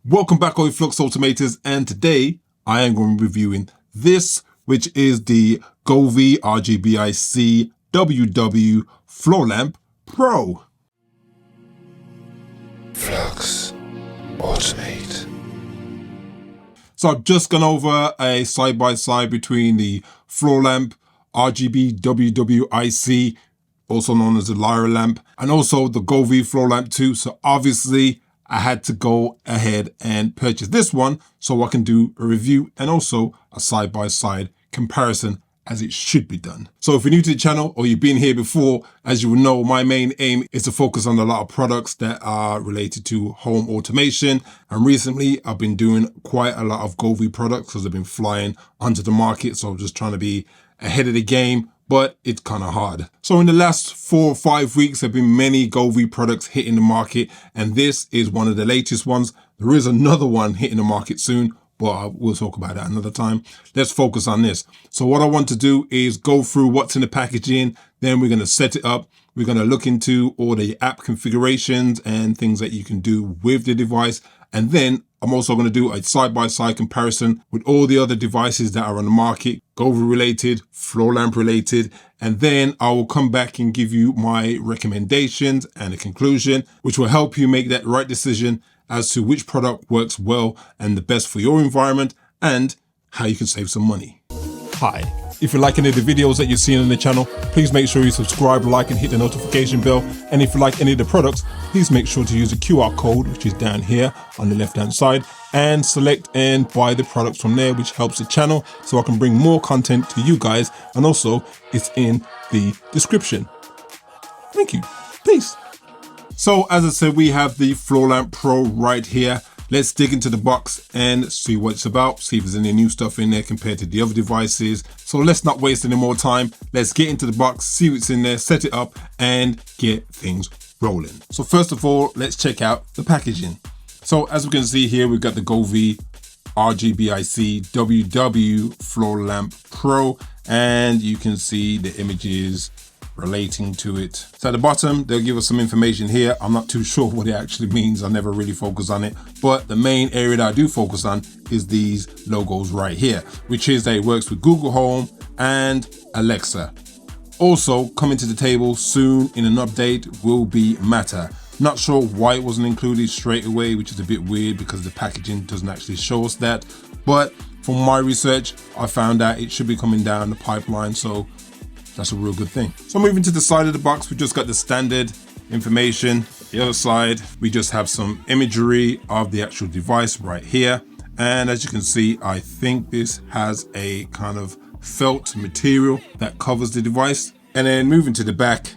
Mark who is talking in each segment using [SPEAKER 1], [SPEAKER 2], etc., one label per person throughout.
[SPEAKER 1] Welcome back, all Flux Automators, and today I am going to be reviewing this, which is the Govee RGBIC WW Floor Lamp Pro.
[SPEAKER 2] Flux Automate.
[SPEAKER 1] So I've just gone over a side-by-side between the floor lamp RGBIC, also known as the Lyra lamp, and also the Govee Floor Lamp 2. So obviously I had to go ahead and purchase this one so I can do a review and also a side-by-side comparison as it should be done. So if you're new to the channel or you've been here before, as you will know, my main aim is to focus on a lot of products that are related to home automation. And recently I've been doing quite a lot of Govee products because they've been flying onto the market. So I'm just trying to be ahead of the game, but it's kind of hard. So in the last 4 or 5 weeks, there have been many Govee products hitting the market, and this is one of the latest ones. There is another one hitting the market soon, but we'll talk about that another time. Let's focus on this. So what I want to do is go through what's in the packaging, then we're going to set it up. We're going to look into all the app configurations and things that you can do with the device. And then I'm also going to do a side-by-side comparison with all the other devices that are on the market, Govee related, floor lamp related, and then I will come back and give you my recommendations and a conclusion, which will help you make that right decision as to which product works well and the best for your environment and how you can save some money. Hi. If you like any of the videos that you're seeing on the channel, please make sure you subscribe, like, and hit the notification bell. And if you like any of the products, please make sure to use the QR code, which is down here on the left-hand side, and select and buy the products from there, which helps the channel so I can bring more content to you guys. And also, it's in the description. Thank you. Peace. So as I said, we have the Floor Lamp Pro right here. Let's dig into the box and see what it's about, see if there's any new stuff in there compared to the other devices. So let's not waste any more time. Let's get into the box, see what's in there, set it up, and get things rolling. So first of all, let's check out the packaging. So as we can see here, we've got the Govee RGBIC WW Floor Lamp Pro, and you can see the images relating to it. So at the bottom, they'll give us some information here. I'm not too sure what it actually means. I never really focus on it, but the main area that I do focus on is these logos right here, which is that it works with Google Home and Alexa. Also coming to the table soon in an update will be Matter. Not sure why it wasn't included straight away, which is a bit weird because the packaging doesn't actually show us that. But from my research, I found out it should be coming down the pipeline. So that's a real good thing. So moving to the side of the box, we just got the standard information. The other side, we just have some imagery of the actual device right here. And as you can see, I think this has a kind of felt material that covers the device. And then moving to the back,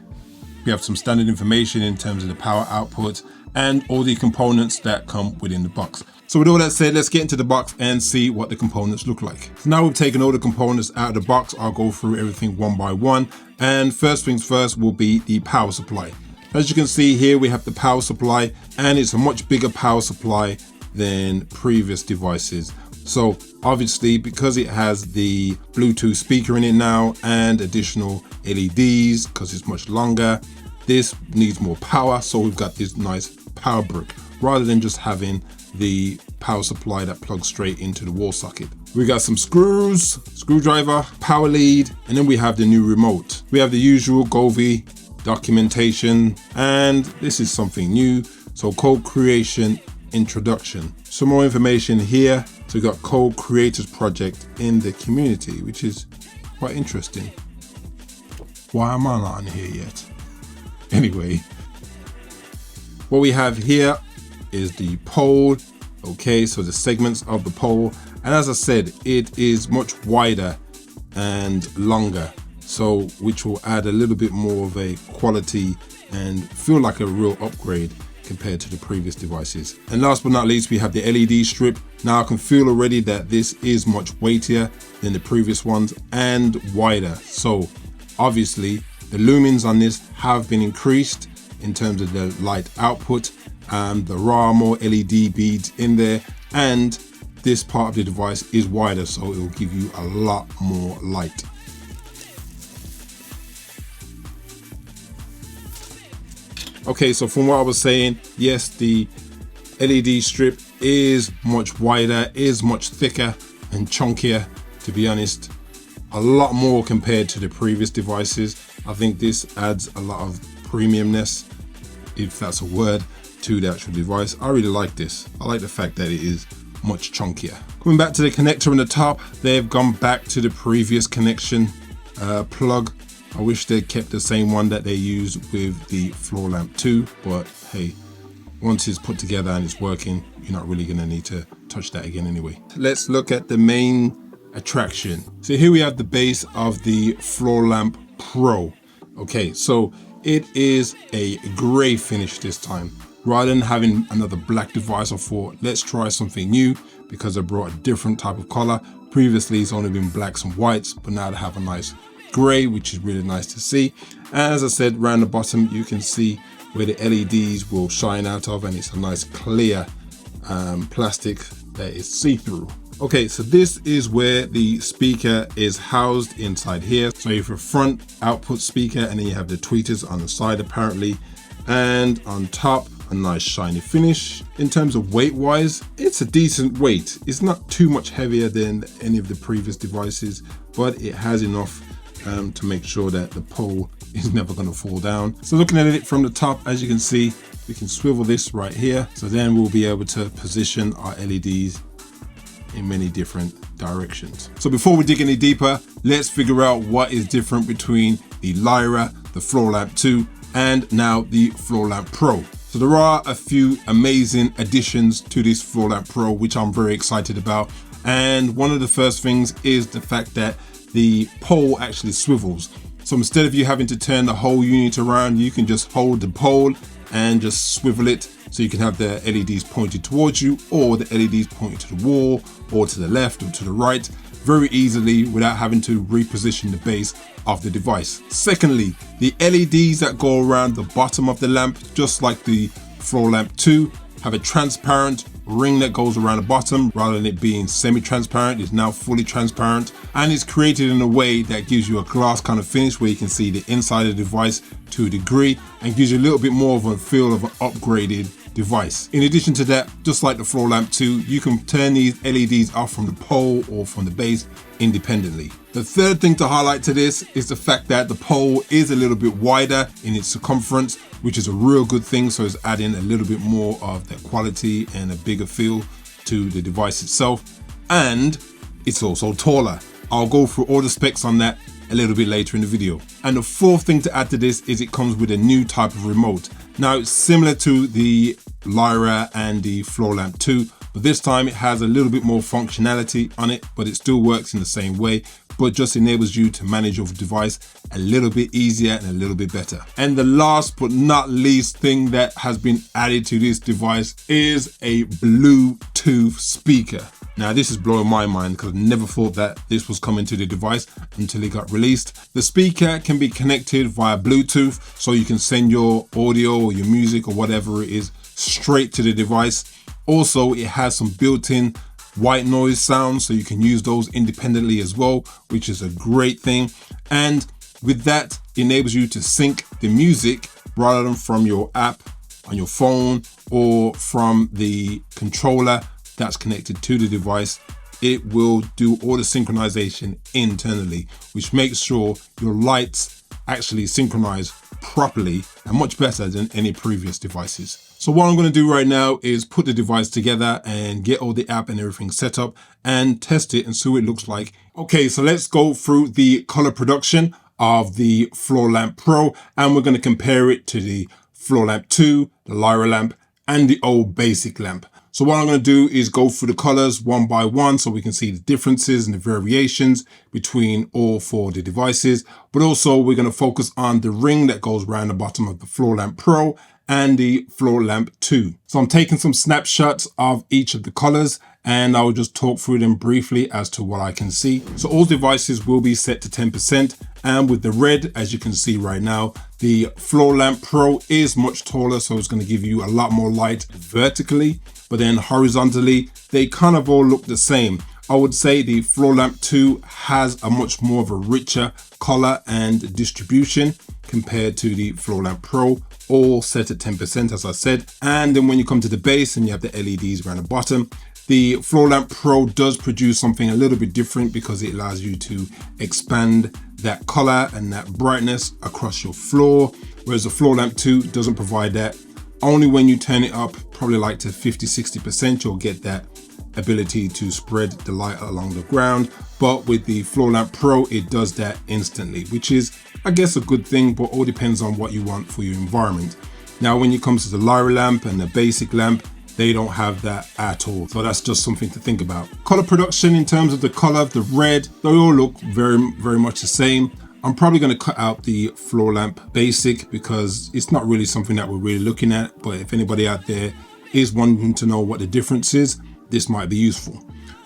[SPEAKER 1] we have some standard information in terms of the power output and all the components that come within the box. So with all that said, let's get into the box and see what the components look like. So now we've taken all the components out of the box. I'll go through everything one by one. And first things first will be the power supply. As you can see here, we have the power supply, and it's a much bigger power supply than previous devices. So obviously, because it has the Bluetooth speaker in it now and additional LEDs, because it's much longer, this needs more power. So we've got this nice power brick rather than just having the power supply that plugs straight into the wall socket. We got some screws, screwdriver, power lead, and then we have the new remote. We have the usual Govee documentation, and this is something new. So code creation introduction. Some more information here. So we got Code Creators Project in the community, which is quite interesting. Why am I not on here yet? Anyway, what we have here is the pole. Okay, so the segments of the pole, and as I said, it is much wider and longer, so which will add a little bit more of a quality and feel like a real upgrade compared to the previous devices. And last but not least, we have the LED strip. Now I can feel already that this is much weightier than the previous ones and wider, so obviously the lumens on this have been increased in terms of the light output. There are more LED beads in there, and this part of the device is wider, so it will give you a lot more light. Okay, so from what I was saying, yes, the LED strip is much wider, is much thicker and chunkier, to be honest. A lot more compared to the previous devices. I think this adds a lot of premiumness, if that's a word, to the actual device. I really like this. I like the fact that it is much chunkier. Coming back to the connector on the top, they've gone back to the previous connection plug. I wish they kept the same one that they used with the Floor Lamp 2, but hey, once it's put together and it's working, you're not really gonna need to touch that again anyway. Let's look at the main attraction. So here we have the base of the Floor Lamp Pro. Okay, so it is a gray finish this time. Rather than having another black device, I thought, let's try something new because I brought a different type of color. Previously, it's only been blacks and whites, but now they have a nice gray, which is really nice to see. And as I said, around the bottom, you can see where the LEDs will shine out of, and it's a nice clear plastic that is see-through. Okay, so this is where the speaker is housed inside here. So you have a front output speaker, and then you have the tweeters on the side apparently, and on top a nice shiny finish. In terms of weight wise, it's a decent weight. It's not too much heavier than any of the previous devices, but it has enough to make sure that the pole is never going to fall down. So looking at it from the top, as you can see, we can swivel this right here. So then we'll be able to position our LEDs in many different directions. So before we dig any deeper, let's figure out what is different between the Lyra, the Floor Lamp 2, and now the Floor Lamp Pro. So there are a few amazing additions to this Floor Lamp Pro, which I'm very excited about. And one of the first things is the fact that the pole actually swivels. So instead of you having to turn the whole unit around, you can just hold the pole and just swivel it, so you can have the LEDs pointed towards you, or the LEDs pointed to the wall, or to the left or to the right, very easily without having to reposition the base of the device. Secondly, the LEDs that go around the bottom of the lamp, just like the Floor Lamp 2, have a transparent ring that goes around the bottom. Rather than it being semi-transparent, it's now fully transparent, and it's created in a way that gives you a glass kind of finish where you can see the inside of the device to a degree, and gives you a little bit more of a feel of an upgraded device. In addition to that, just like the Floor Lamp 2, you can turn these LEDs off from the pole or from the base independently. The third thing to highlight to this is the fact that the pole is a little bit wider in its circumference, which is a real good thing. So it's adding a little bit more of that quality and a bigger feel to the device itself. And it's also taller. I'll go through all the specs on that a little bit later in the video. And the fourth thing to add to this is it comes with a new type of remote. Now it's similar to the Lyra and the Floor Lamp 2, but this time it has a little bit more functionality on it, but it still works in the same way, but just enables you to manage your device a little bit easier and a little bit better. And the last but not least thing that has been added to this device is a Bluetooth speaker. Now this is blowing my mind because I never thought that this was coming to the device until it got released. The speaker can be connected via Bluetooth, so you can send your audio or your music or whatever it is straight to the device. Also, it has some built-in white noise sounds, so you can use those independently as well, which is a great thing. And with that, it enables you to sync the music rather than from your app on your phone or from the controller that's connected to the device. It will do all the synchronization internally, which makes sure your lights actually synchronize properly and much better than any previous devices. So what I'm going to do right now is put the device together and get all the app and everything set up and test it and see what it looks like. Okay, so let's go through the color production of the Floor Lamp Pro, and we're going to compare it to the Floor Lamp 2, the Lyra lamp, and the old basic lamp. So what I'm going to do is go through the colors one by one so we can see the differences and the variations between all four of the devices. But also we're going to focus on the ring that goes around the bottom of the Floor Lamp Pro and the Floor Lamp 2. So I'm taking some snapshots of each of the colors, and I will just talk through them briefly as to what I can see. So all devices will be set to 10%. And with the red, as you can see right now, the Floor Lamp Pro is much taller, so it's going to give you a lot more light vertically, but then horizontally, they kind of all look the same. I would say the Floor Lamp 2 has a much more of a richer color and distribution compared to the Floor Lamp Pro, all set at 10%, as I said. And then when you come to the base and you have the LEDs around the bottom, the Floor Lamp Pro does produce something a little bit different because it allows you to expand that color and that brightness across your floor, whereas the Floor Lamp 2 doesn't provide that. Only when you turn it up, probably like to 50-60%, you'll get that ability to spread the light along the ground. But with the Floor Lamp Pro, it does that instantly, which is, I guess, a good thing, but all depends on what you want for your environment. Now, when it comes to the Lyra lamp and the basic lamp, they don't have that at all. So that's just something to think about. Color production, in terms of the color, the red, they all look very much the same. I'm probably going to cut out the Floor Lamp Basic because it's not really something that we're really looking at. But if anybody out there is wanting to know what the difference is, this might be useful.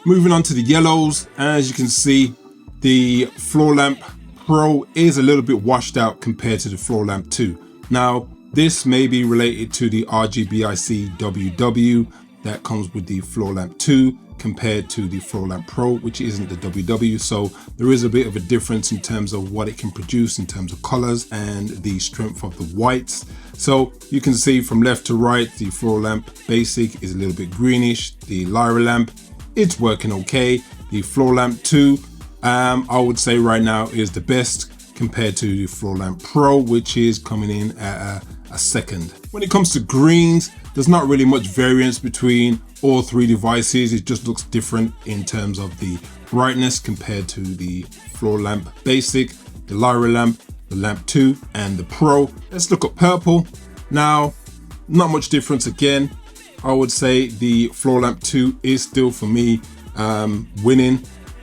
[SPEAKER 1] Moving on to the yellows, as you can see, the Floor Lamp Pro is a little bit washed out compared to the Floor Lamp 2. Now, this may be related to the RGBIC WW that comes with the Floor Lamp 2 compared to the Floor Lamp Pro, which isn't the WW. So there is a bit of a difference in terms of what it can produce in terms of colors and the strength of the whites. So you can see from left to right, the Floor Lamp Basic is a little bit greenish. The Lyra lamp, it's working okay. The Floor Lamp 2, I would say right now is the best compared to the Floor Lamp Pro, which is coming in at a second. When it comes to greens, there's not really much variance between all three devices. It just looks different in terms of the brightness compared to the Floor Lamp Basic, the Lyra lamp, the Lamp 2 and the Pro. Let's look at purple. Now, not much difference again. I would say the Floor Lamp 2 is still for me winning.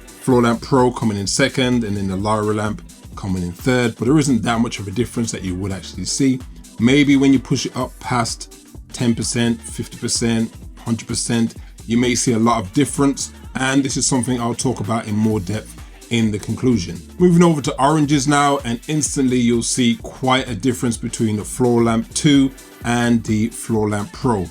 [SPEAKER 1] Floor Lamp Pro coming in second, and then the Lyra lamp coming in third, but there isn't that much of a difference that you would actually see. Maybe when you push it up past 10%, 50%, 100%, you may see a lot of difference, and this is something I'll talk about in more depth in the conclusion. Moving over to oranges now, and instantly you'll see quite a difference between the Floor Lamp 2 and the Floor Lamp Pro.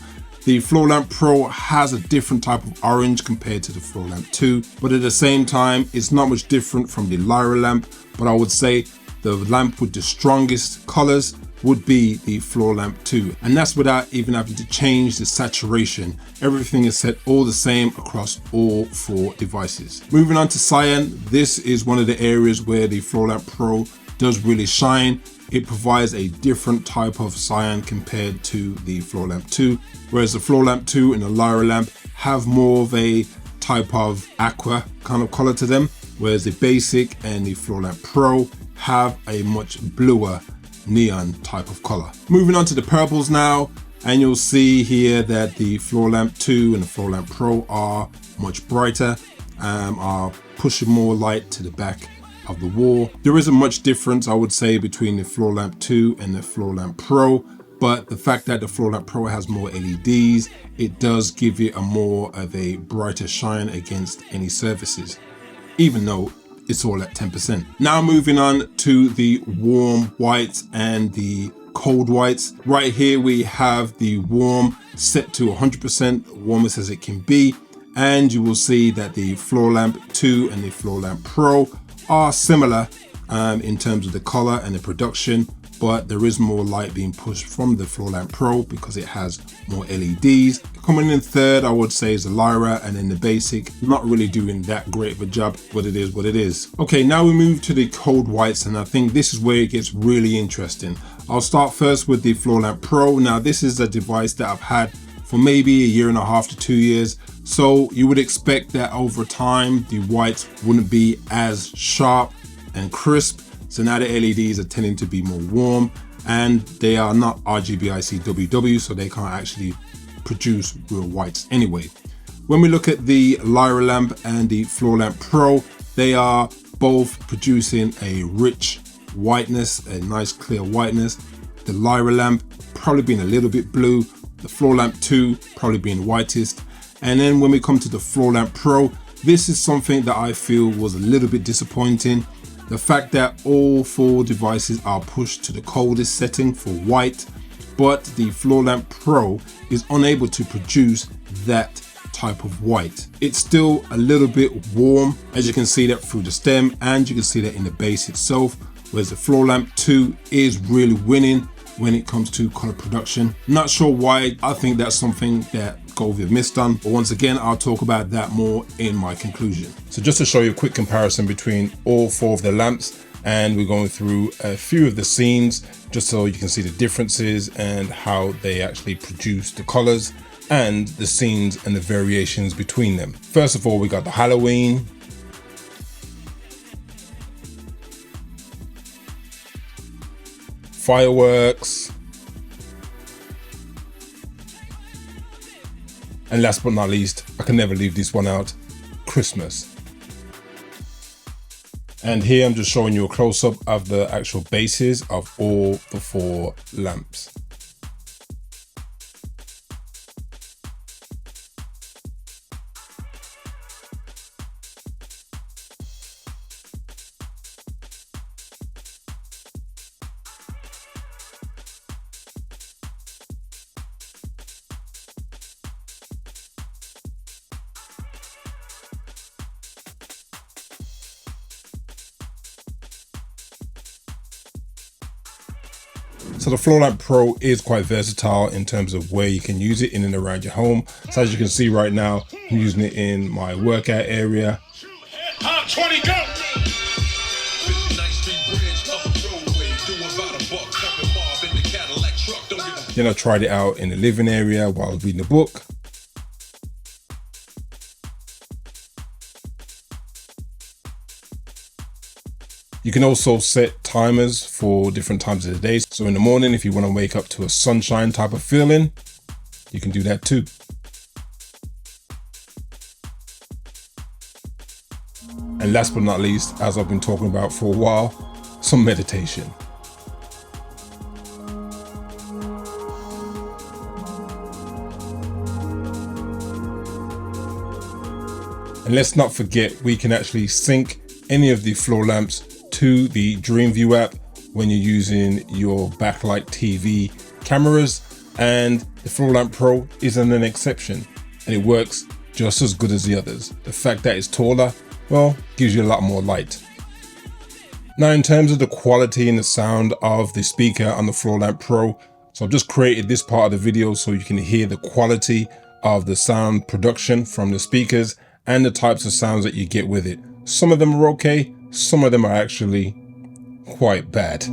[SPEAKER 1] The Floor Lamp Pro has a different type of orange compared to the Floor Lamp 2, but at the same time, it's not much different from the Lyra lamp, but I would say the lamp with the strongest colors would be the Floor Lamp 2, and that's without even having to change the saturation. Everything is set all the same across all four devices. Moving on to cyan, this is one of the areas where the Floor Lamp Pro does really shine. It provides a different type of cyan compared to the Floor Lamp 2, whereas the Floor Lamp 2 and the Lyra lamp have more of a type of aqua kind of color to them, whereas the Basic and the Floor Lamp Pro have a much bluer neon type of color. Moving on to the purples now, and you'll see here that the Floor Lamp 2 and the Floor Lamp Pro are much brighter, are pushing more light to the back of the wall. There isn't much difference, I would say, between the Floor Lamp 2 and the Floor Lamp Pro, but the fact that the Floor Lamp Pro has more LEDs, it does give it a more of a brighter shine against any surfaces, even though it's all at 10%. Now moving on to the warm whites and the cold whites. Right here we have the warm set to 100%, warmest as it can be, and you will see that the Floor Lamp 2 and the Floor Lamp Pro are similar in terms of the color and the production, but there is more light being pushed from the Floor Lamp Pro because it has more LEDs. Coming in third, I would say, is the Lyra, and then the Basic, not really doing that great of a job, but it is what it is. Okay, now we move to the cold whites, and I think this is where it gets really interesting. I'll start first with the Floor Lamp Pro. Now, this is a device that I've had for maybe a year and a half to 2 years. So you would expect that over time, the whites wouldn't be as sharp and crisp. So now the LEDs are tending to be more warm, and they are not RGBIC WW, so they can't actually produce real whites anyway. When we look at the Lyra lamp and the Floor Lamp Pro, they are both producing a rich whiteness, a nice clear whiteness. The Lyra lamp probably being a little bit blue, the Floor Lamp 2 probably being whitest. And then when we come to the Floor Lamp Pro, this is something that I feel was a little bit disappointing. The fact that all four devices are pushed to the coldest setting for white, but the Floor Lamp Pro is unable to produce that type of white. It's still a little bit warm, as you can see that through the stem, and you can see that in the base itself, whereas the Floor Lamp 2 is really winning. when it comes to color production. Not sure why. I think that's something that Govee have missed on, but once again, I'll talk about that more in my conclusion. So just to show you a quick comparison between all 4 of the lamps, and we're going through a few of the scenes just so you can see the differences and how they actually produce the colors and the scenes and the variations between them. First of all, we got the Halloween, fireworks, and last but not least, I can never leave this one out, Christmas. And here I'm just showing you a close-up of the actual bases of all the 4 lamps. So the Floor Lamp Pro is quite versatile in terms of where you can use it in and around your home. So as you can see right now, I'm using it in my workout area. Then I tried it out in the living area while I was reading a book. You can also set timers for different times of the day. So in the morning, if you want to wake up to a sunshine type of feeling, you can do that too. And last but not least, as I've been talking about for a while, some meditation. And let's not forget, we can actually sync any of the floor lamps to the DreamView app when you're using your backlight TV cameras, and the Floor Lamp Pro isn't an exception, and it works just as good as the others. The fact that it's taller, well, gives you a lot more light. Now in terms of the quality and the sound of the speaker on the Floor Lamp Pro, so I've just created this part of the video so you can hear the quality of the sound production from the speakers and the types of sounds that you get with it. Some of them are okay, some of them are actually quite bad.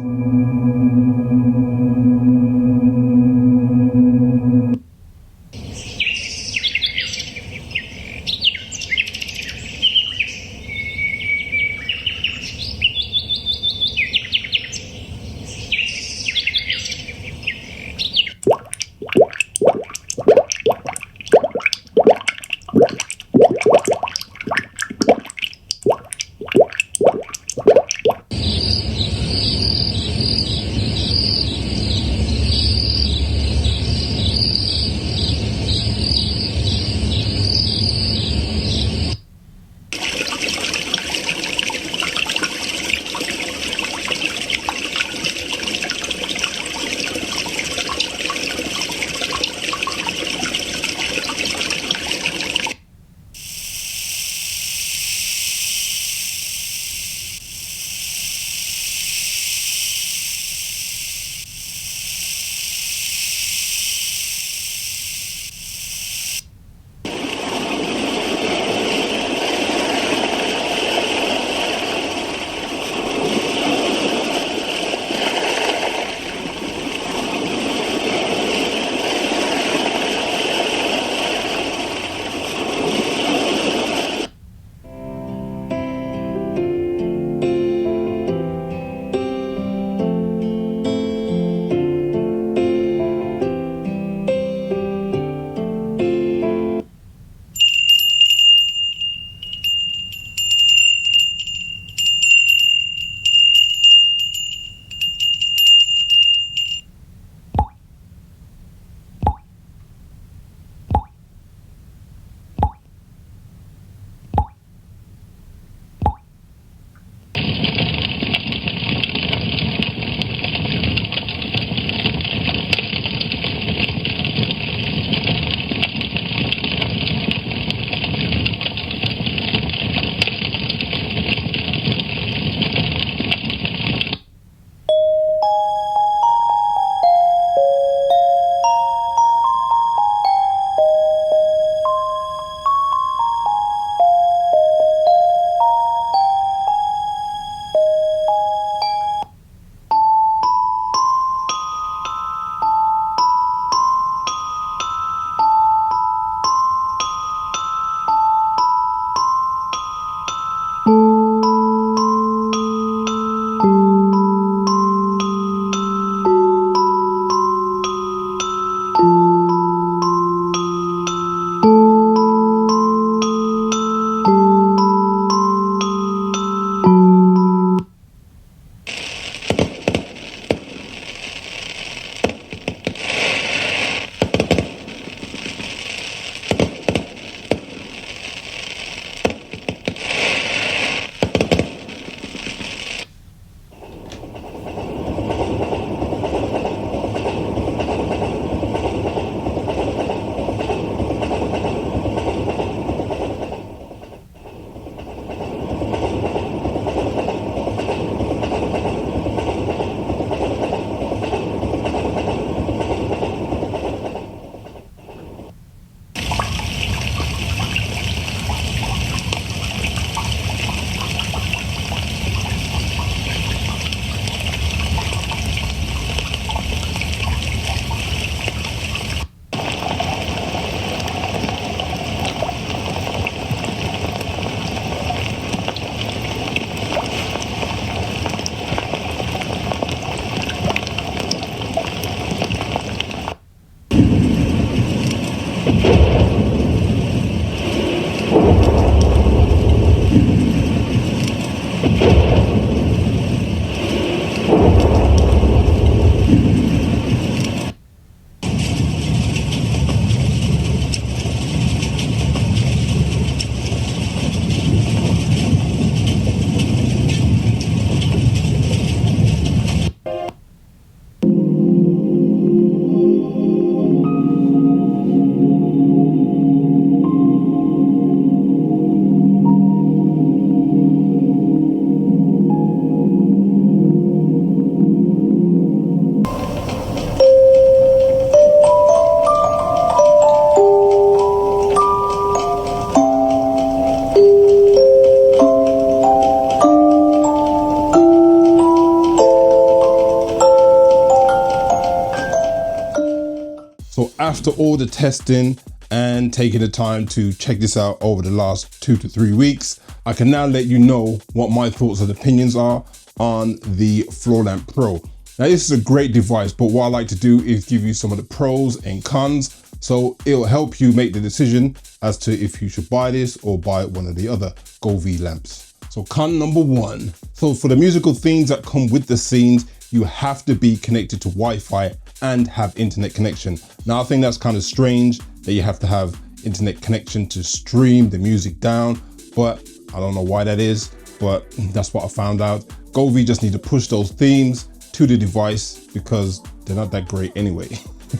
[SPEAKER 1] after all the testing and taking the time to check this out over the last 2 to 3 weeks, I can now let you know what my thoughts and opinions are on the Floor Lamp Pro. Now this is a great device, but what I like to do is give you some of the pros and cons, so it'll help you make the decision as to if you should buy this or buy one of the other Govee lamps. So con number 1. So for the musical themes that come with the scenes, you have to be connected to Wi-Fi and have internet connection. Now I think that's kind of strange that you have to have internet connection to stream the music down, but I don't know why that is, but that's what I found out. Govee just need to push those themes to the device because they're not that great anyway.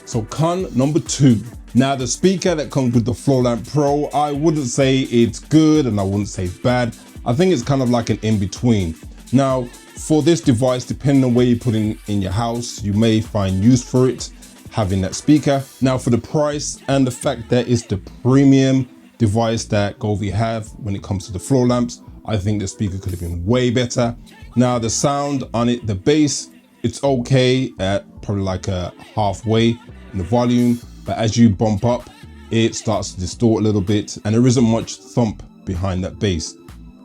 [SPEAKER 1] So con number 2. Now the speaker that comes with the Floor Lamp Pro, I wouldn't say it's good and I wouldn't say it's bad. I think it's kind of like an in-between. Now for this device, depending on where you put it in your house, you may find use for it, having that speaker. Now for the price and the fact that it's the premium device that Govee have when it comes to the floor lamps, I think the speaker could have been way better. Now the sound on it, the bass, it's okay at probably like a halfway in the volume, but as you bump up, it starts to distort a little bit and there isn't much thump behind that bass.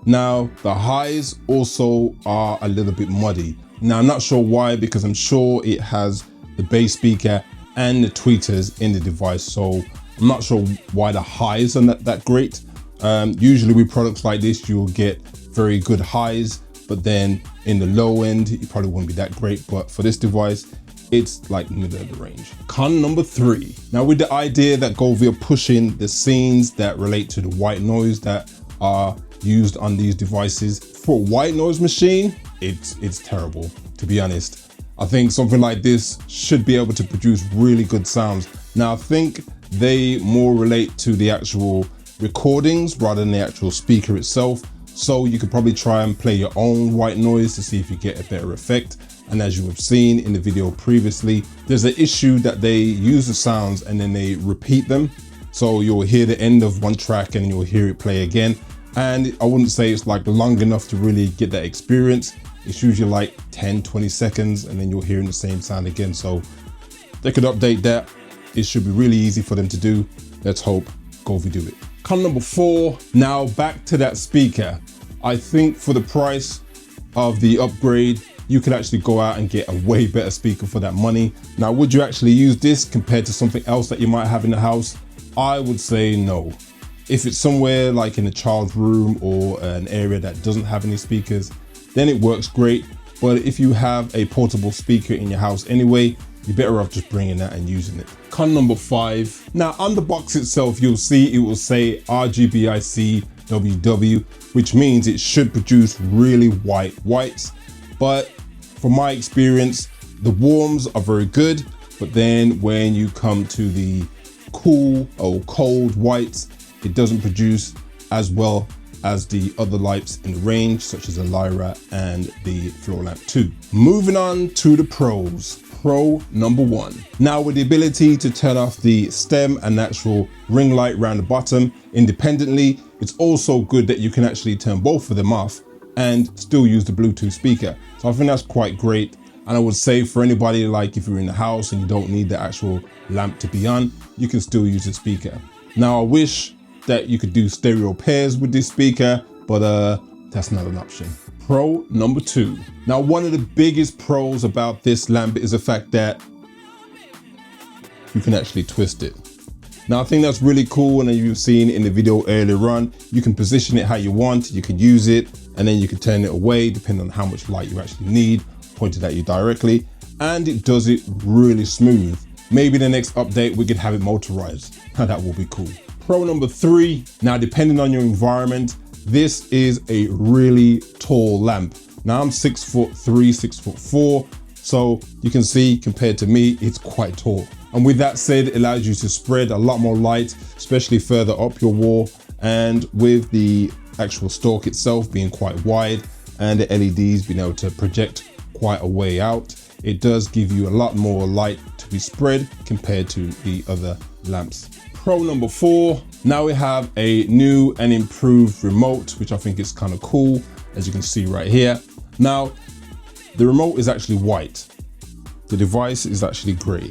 [SPEAKER 1] Now the highs also are a little bit muddy. Now I'm not sure why, because I'm sure it has the bass speaker and the tweeters in the device, so I'm not sure why the highs are not that great. Usually with products like this, you'll get very good highs, but then in the low end, it probably wouldn't be that great. But for this device, it's like middle of the range. Con number 3. Now with the idea that Govee are pushing the scenes that relate to the white noise that are used on these devices, for a white noise machine, it's terrible, to be honest. I think something like this should be able to produce really good sounds. Now I think they more relate to the actual recordings rather than the actual speaker itself. So you could probably try and play your own white noise to see if you get a better effect. And as you have seen in the video previously, there's an issue that they use the sounds and then they repeat them. So you'll hear the end of one track and you'll hear it play again. And I wouldn't say it's like long enough to really get that experience. It's usually like 10-20 seconds and then you're hearing the same sound again. So they could update that. It should be really easy for them to do. Let's hope Govee do it. Con number 4, now back to that speaker. I think for the price of the upgrade, you could actually go out and get a way better speaker for that money. Now, would you actually use this compared to something else that you might have in the house? I would say no. If it's somewhere like in a child's room or an area that doesn't have any speakers, then it works great. But if you have a portable speaker in your house anyway, you're better off just bringing that and using it. Con number 5. Now on the box itself, you'll see it will say RGBIC WW, which means it should produce really white whites. But from my experience, the warms are very good, but then when you come to the cool or cold whites, it doesn't produce as well as the other lights in the range, such as the Lyra and the Floor Lamp 2. Moving on to the pros. Pro number 1. Now with the ability to turn off the stem and actual ring light around the bottom independently, it's also good that you can actually turn both of them off and still use the Bluetooth speaker. So I think that's quite great. And I would say for anybody, like if you're in the house and you don't need the actual lamp to be on, you can still use the speaker. Now I wish that you could do stereo pairs with this speaker, but that's not an option. Pro number 2. Now one of the biggest pros about this lamp is the fact that you can actually twist it. Now I think that's really cool, and as you've seen in the video earlier on, you can position it how you want, you can use it, and then you can turn it away depending on how much light you actually need, pointed at you directly, and it does it really smooth. Maybe the next update we could have it motorized. Now that will be cool. Pro number 3. Now depending on your environment, this is a really tall lamp. Now I'm 6'3", 6'4", so you can see compared to me, it's quite tall. And with that said, it allows you to spread a lot more light, especially further up your wall. And with the actual stalk itself being quite wide and the LEDs being able to project quite a way out, it does give you a lot more light to be spread compared to the other lamps. Pro number 4. Now we have a new and improved remote, which I think is kind of cool, as you can see right here. Now, the remote is actually white. The device is actually gray.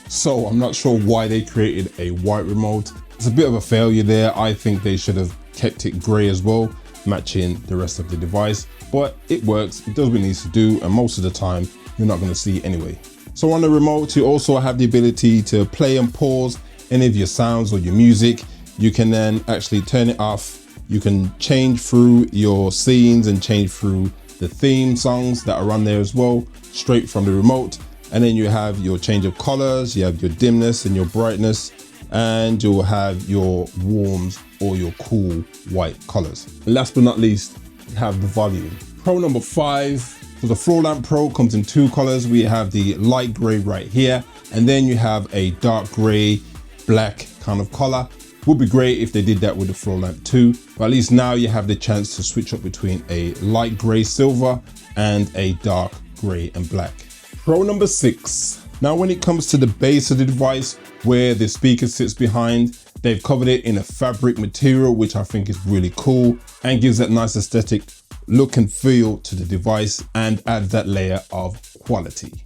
[SPEAKER 1] So I'm not sure why they created a white remote. It's a bit of a failure there. I think they should have kept it gray as well, matching the rest of the device, but it works, it does what it needs to do, and most of the time you're not going to see it anyway. So on the remote, you also have the ability to play and pause any of your sounds or your music. You can then actually turn it off. You can change through your scenes and change through the theme songs that are on there as well, straight from the remote. And then you have your change of colors, you have your dimness and your brightness, and you'll have your warms or your cool white colors. And last but not least, you have the volume. Pro number 5, so the Floor Lamp Pro comes in 2 colors. We have the light gray right here, and then you have a dark gray, black kind of color. Would be great if they did that with the Floor Lamp 2, but at least now you have the chance to switch up between a light gray silver and a dark gray and black. Pro number 6. Now when it comes to the base of the device, where the speaker sits behind, they've covered it in a fabric material, which I think is really cool and gives that nice aesthetic look and feel to the device and adds that layer of quality.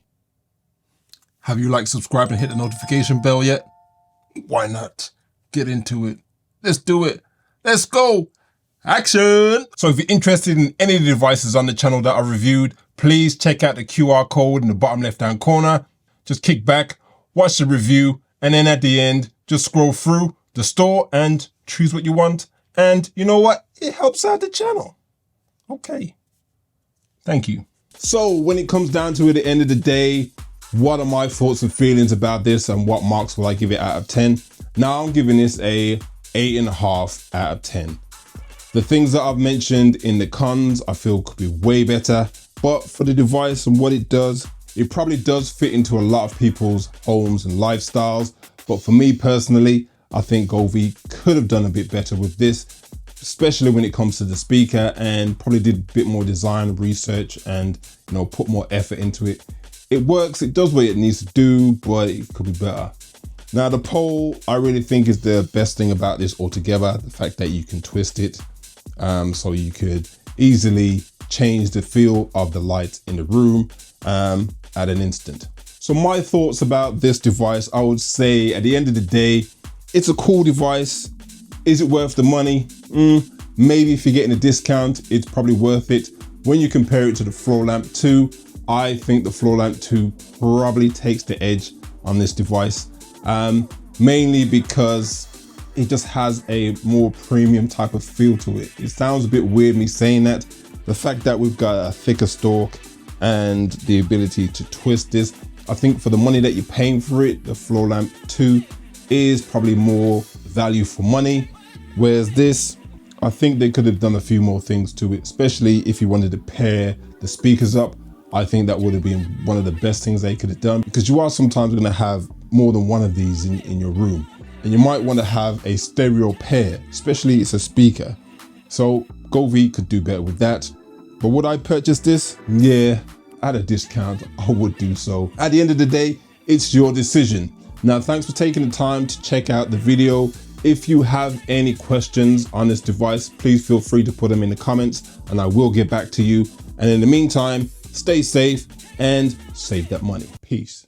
[SPEAKER 1] Have you liked, subscribed, and hit the notification bell yet? Why not? Get into it. Let's do it. Let's go. Action. So if you're interested in any of the devices on the channel that I reviewed, please check out the QR code in the bottom left-hand corner. Just kick back, watch the review, and then at the end, just scroll through the store and choose what you want. And you know what? It helps out the channel. Okay. Thank you. So when it comes down to it at the end of the day, what are my thoughts and feelings about this, and what marks will I give it out of 10? Now I'm giving this a 8.5 out of 10. The things that I've mentioned in the cons, I feel could be way better, but for the device and what it does, it probably does fit into a lot of people's homes and lifestyles. But for me personally, I think Govee could have done a bit better with this, especially when it comes to the speaker, and probably did a bit more design research and, you know, put more effort into it. It works, it does what it needs to do, but it could be better. Now the pole, I really think is the best thing about this altogether. The fact that you can twist it, so you could easily change the feel of the light in the room at an instant. So my thoughts about this device, I would say at the end of the day, it's a cool device. Is it worth the money? Maybe if you're getting a discount, it's probably worth it. When you compare it to the Floor Lamp 2, I think the Floor Lamp 2 probably takes the edge on this device, mainly because it just has a more premium type of feel to it. It sounds a bit weird me saying that. The fact that we've got a thicker stalk and the ability to twist this, I think for the money that you're paying for it, the Floor Lamp 2 is probably more value for money. Whereas this, I think they could have done a few more things to it, especially if you wanted to pair the speakers up. I think that would have been one of the best things they could have done, because you are sometimes going to have more than one of these in your room, and you might want to have a stereo pair, especially it's a speaker. So Govee could do better with that. But would I purchase this? Yeah, at a discount, I would do so. At the end of the day, it's your decision. Now, thanks for taking the time to check out the video. If you have any questions on this device, please feel free to put them in the comments and I will get back to you. And in the meantime, stay safe and save that money. Peace.